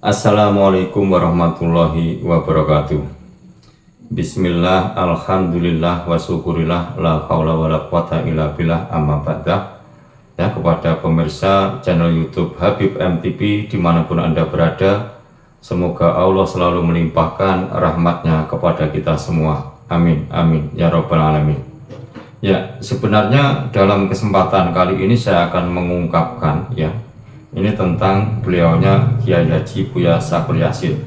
Assalamualaikum warahmatullahi wabarakatuh. Bismillah, alhamdulillah, wa syukurillah, la haula wa la quwata illa billah, amma ba'da. Ya, kepada pemirsa channel YouTube Habib MTV dimanapun Anda berada, semoga Allah selalu melimpahkan rahmatnya kepada kita semua. Amin, amin, ya rabbal alamin. Ya, sebenarnya dalam kesempatan kali ini saya akan mengungkapkan ini tentang beliaunya Kiai Haji Buya Syakur Yassin.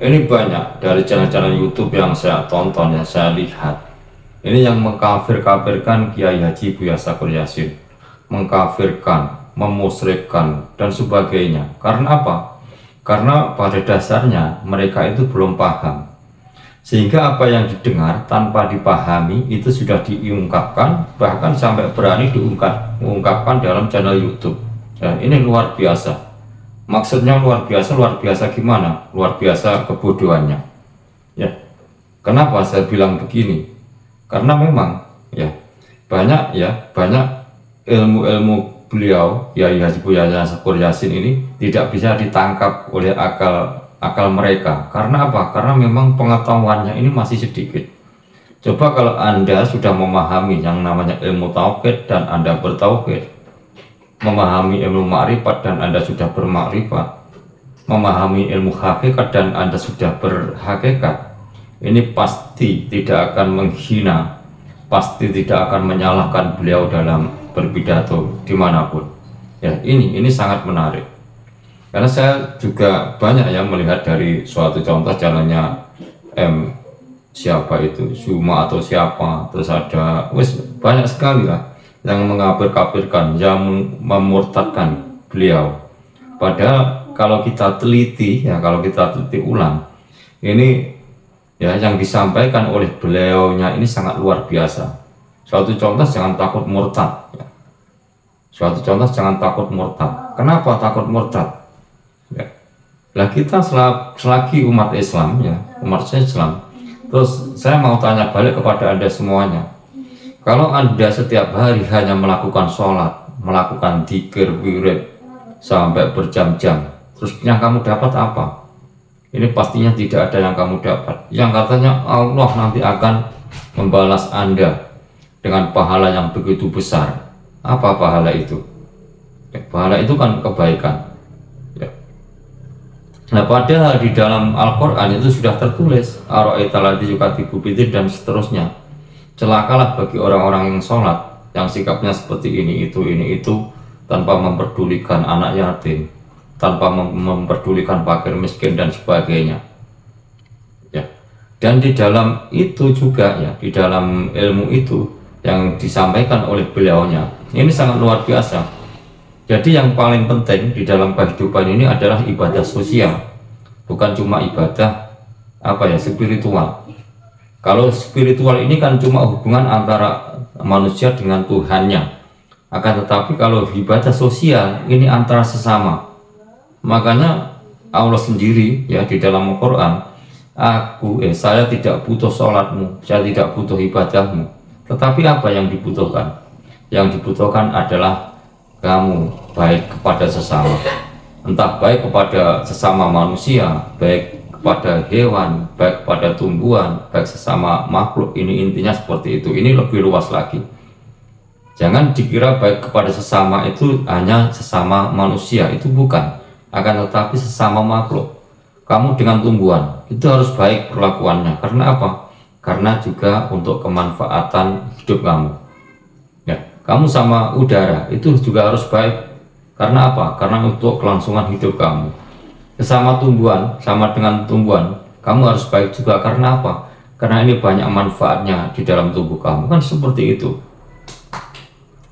Ini banyak dari channel-channel YouTube yang saya tonton, yang saya lihat. Ini yang mengkafir-kafirkan Kiai Haji Buya Syakur Yassin, mengkafirkan, memusyrikkan dan sebagainya. Karena apa? Karena pada dasarnya mereka itu belum paham. Sehingga apa yang didengar tanpa dipahami itu sudah diungkapkan, bahkan sampai berani diungkapkan dalam channel YouTube. Ya, ini luar biasa. Maksudnya luar biasa gimana? Luar biasa kebodohannya. Ya. Kenapa saya bilang begini? Karena memang banyak ilmu-ilmu beliau Kiai Haji Buya Syakur Yassin ini tidak bisa ditangkap oleh akal mereka. Karena apa? Karena memang pengetahuannya ini masih sedikit. Coba kalau Anda sudah memahami yang namanya ilmu tauhid dan Anda bertauhid, memahami ilmu ma'rifat dan Anda sudah bermakrifat, memahami ilmu hakikat dan Anda sudah berhakikat, ini pasti tidak akan menghina, pasti tidak akan menyalahkan beliau dalam berpidato dimanapun. Ya, ini sangat menarik. Karena saya juga banyak yang melihat dari suatu contoh jalannya siapa itu, Zuma atau siapa, terus ada banyak sekali lah yang mengkafir-kafirkan, yang memurtadkan beliau. Padahal kalau kita teliti ulang, ini yang disampaikan oleh beliaunya ini sangat luar biasa. Suatu contoh, jangan takut murtad. Suatu contoh, jangan takut murtad. Kenapa takut murtad? Lah kita selagi umat Islam, umat Islam. Terus saya mau tanya balik kepada Anda semuanya. Kalau Anda setiap hari hanya melakukan sholat, melakukan dzikir, wirid sampai berjam-jam, terus yang kamu dapat apa? Ini pastinya tidak ada yang kamu dapat. Yang katanya Allah nanti akan membalas Anda dengan pahala yang begitu besar. Apa pahala itu? Pahala itu kan kebaikan. Nah, padahal di dalam Al-Quran itu sudah tertulis Ara'aital ladzi yukadzibu biddin dan seterusnya. Celakalah bagi orang-orang yang sholat, yang sikapnya seperti ini itu, tanpa memperdulikan anak yatim, tanpa memperdulikan fakir miskin dan sebagainya. Dan di dalam itu juga di dalam ilmu itu yang disampaikan oleh beliaunya, ini sangat luar biasa. Jadi yang paling penting di dalam kehidupan ini adalah ibadah sosial, bukan cuma ibadah spiritual. Kalau spiritual ini kan cuma hubungan antara manusia dengan Tuhannya. Akan tetapi kalau ibadah sosial ini antara sesama. Makanya Allah sendiri di dalam Al-Quran, saya tidak butuh sholatmu, saya tidak butuh ibadahmu. Tetapi apa yang dibutuhkan? Yang dibutuhkan adalah kamu baik kepada sesama. Entah baik kepada sesama manusia, baik kepada hewan, baik kepada tumbuhan, baik sesama makhluk. Ini intinya seperti itu. Ini lebih luas lagi. Jangan dikira baik kepada sesama itu hanya sesama manusia, itu bukan. Akan tetapi sesama makhluk. Kamu dengan tumbuhan itu harus baik perlakuannya. Karena apa? Karena juga untuk kemanfaatan hidup kamu. Kamu sama udara itu juga harus baik. Karena apa? Karena untuk kelangsungan hidup kamu. Sesama tumbuhan, sama dengan tumbuhan, kamu harus baik juga. Karena apa? Karena ini banyak manfaatnya di dalam tubuh kamu, kan seperti itu.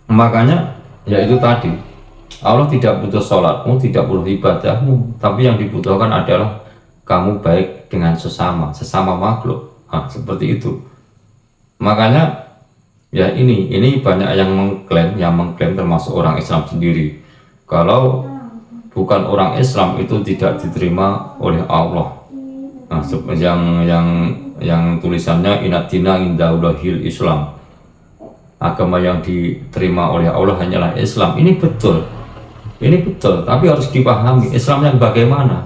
Makanya itu tadi, Allah tidak butuh sholatmu, tidak butuh ibadahmu, tapi yang dibutuhkan adalah kamu baik dengan sesama makhluk. Seperti itu. Makanya ini banyak yang mengklaim termasuk orang Islam sendiri, kalau bukan orang Islam itu tidak diterima oleh Allah. Nah, yang tulisannya inadina indallahil Islam, agama yang diterima oleh Allah hanyalah Islam. Ini betul, tapi harus dipahami Islam yang bagaimana.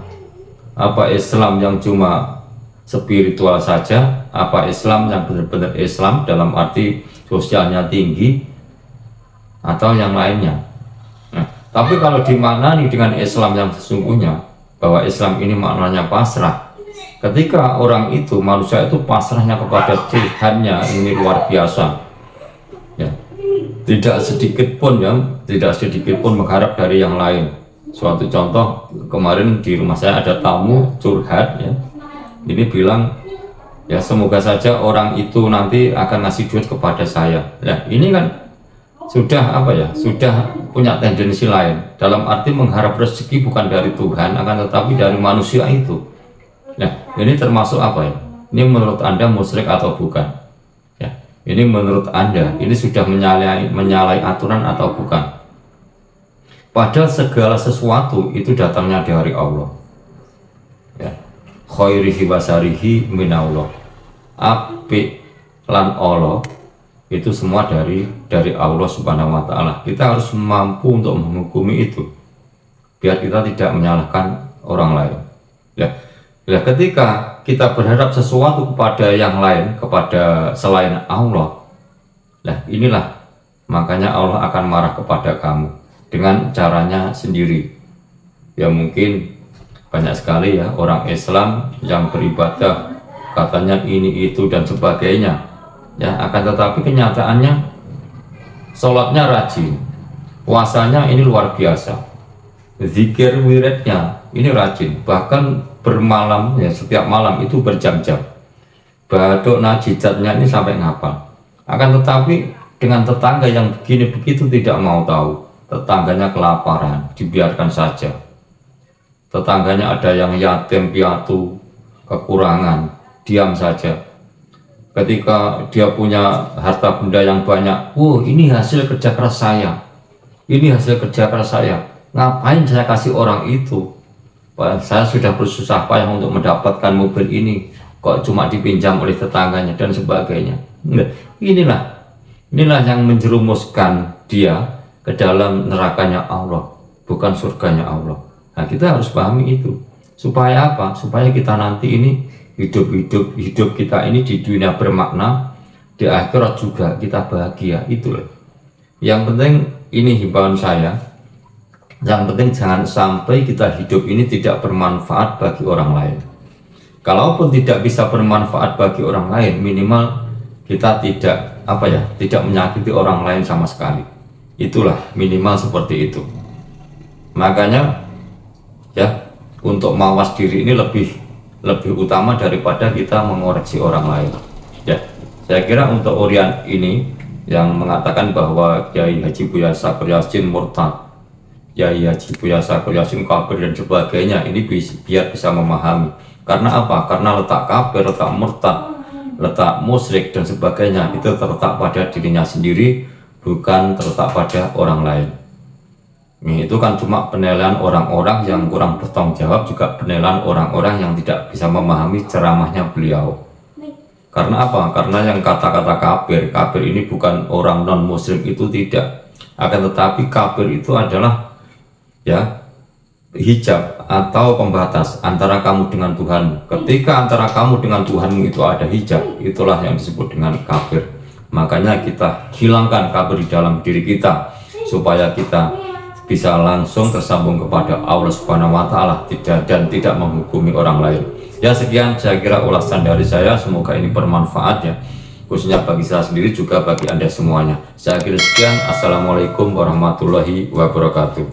Apa Islam yang cuma spiritual saja, apa Islam yang benar-benar Islam dalam arti sosialnya tinggi, atau yang lainnya. Nah, tapi kalau dimaknani dengan Islam yang sesungguhnya, bahwa Islam ini maknanya pasrah, ketika orang itu, manusia itu pasrahnya kepada Tuhannya, ini luar biasa ya. Tidak sedikit pun ya, tidak sedikit pun mengharap dari yang lain. Suatu contoh, kemarin di rumah saya ada tamu curhat ya, ini bilang ya semoga saja orang itu nanti akan ngasih duit kepada saya. Nah ini kan sudah apa ya, sudah punya tendensi lain, dalam arti mengharap rezeki bukan dari Tuhan akan tetapi dari manusia itu. Nah ini termasuk apa ya, ini menurut Anda musyrik atau bukan ya? Ini menurut Anda ini sudah menyalahi aturan atau bukan? Padahal segala sesuatu itu datangnya dari Allah ya. Khairihi wasarihi minallah, apik lan Allah itu semua dari Allah Subhanahu wa Ta'ala. Kita harus mampu untuk menghukumi itu biar kita tidak menyalahkan orang lain ya. Ya, ketika kita berharap sesuatu kepada yang lain, kepada selain Allah, nah inilah makanya Allah akan marah kepada kamu dengan caranya sendiri. Ya mungkin banyak sekali ya orang Islam yang beribadah katanya ini itu dan sebagainya ya, akan tetapi kenyataannya sholatnya rajin, puasanya ini luar biasa, zikir wiridnya ini rajin, bahkan bermalam ya, setiap malam itu berjam-jam, baduk najijatnya ini sampai ngapal. Akan tetapi dengan tetangga yang begini begitu tidak mau tahu, tetangganya kelaparan dibiarkan saja, tetangganya ada yang yatim piatu kekurangan diam saja. Ketika dia punya harta benda yang banyak, ini hasil kerja keras saya, ini hasil kerja keras saya, ngapain saya kasih orang itu? Saya sudah bersusah payah untuk mendapatkan mobil ini, kok cuma dipinjam oleh tetangganya dan sebagainya. Nah, inilah yang menjerumuskan dia ke dalam nerakanya Allah, bukan surganya Allah. Nah kita harus pahami itu, supaya apa? Supaya kita nanti ini hidup kita ini di dunia bermakna, di akhirat juga kita bahagia. Itulah yang penting. Ini himbauan saya, yang penting jangan sampai kita hidup ini tidak bermanfaat bagi orang lain. Kalaupun tidak bisa bermanfaat bagi orang lain, minimal kita tidak tidak menyakiti orang lain sama sekali. Itulah minimal seperti itu. Makanya ya, untuk mawas diri ini lebih utama daripada kita mengoreksi orang lain ya. Saya kira untuk Orian ini yang mengatakan bahwa Kiai Haji Buya Sakur Yasin murtad, Kiai Haji Buya Sakur Yasin kafir dan sebagainya, ini biar bisa memahami. Karena apa? Karena letak kafir, letak murtad, letak musyrik dan sebagainya itu terletak pada dirinya sendiri, bukan terletak pada orang lain. Itu kan cuma penilaian orang-orang yang kurang bertanggung jawab, juga penilaian orang-orang yang tidak bisa memahami ceramahnya beliau. Karena apa? Karena yang kata-kata kafir ini bukan orang non muslim itu tidak, akan tetapi kafir itu adalah ya hijab atau pembatas antara kamu dengan Tuhan. Ketika antara kamu dengan Tuhanmu itu ada hijab, itulah yang disebut dengan kafir. Makanya kita hilangkan kafir di dalam diri kita supaya kita bisa langsung tersambung kepada Allah Subhanahu wa Ta'ala dan tidak menghukumi orang lain. Ya sekian saya kira ulasan dari saya, semoga ini bermanfaat ya, khususnya bagi saya sendiri juga bagi Anda semuanya. Saya kira sekian, assalamualaikum warahmatullahi wabarakatuh.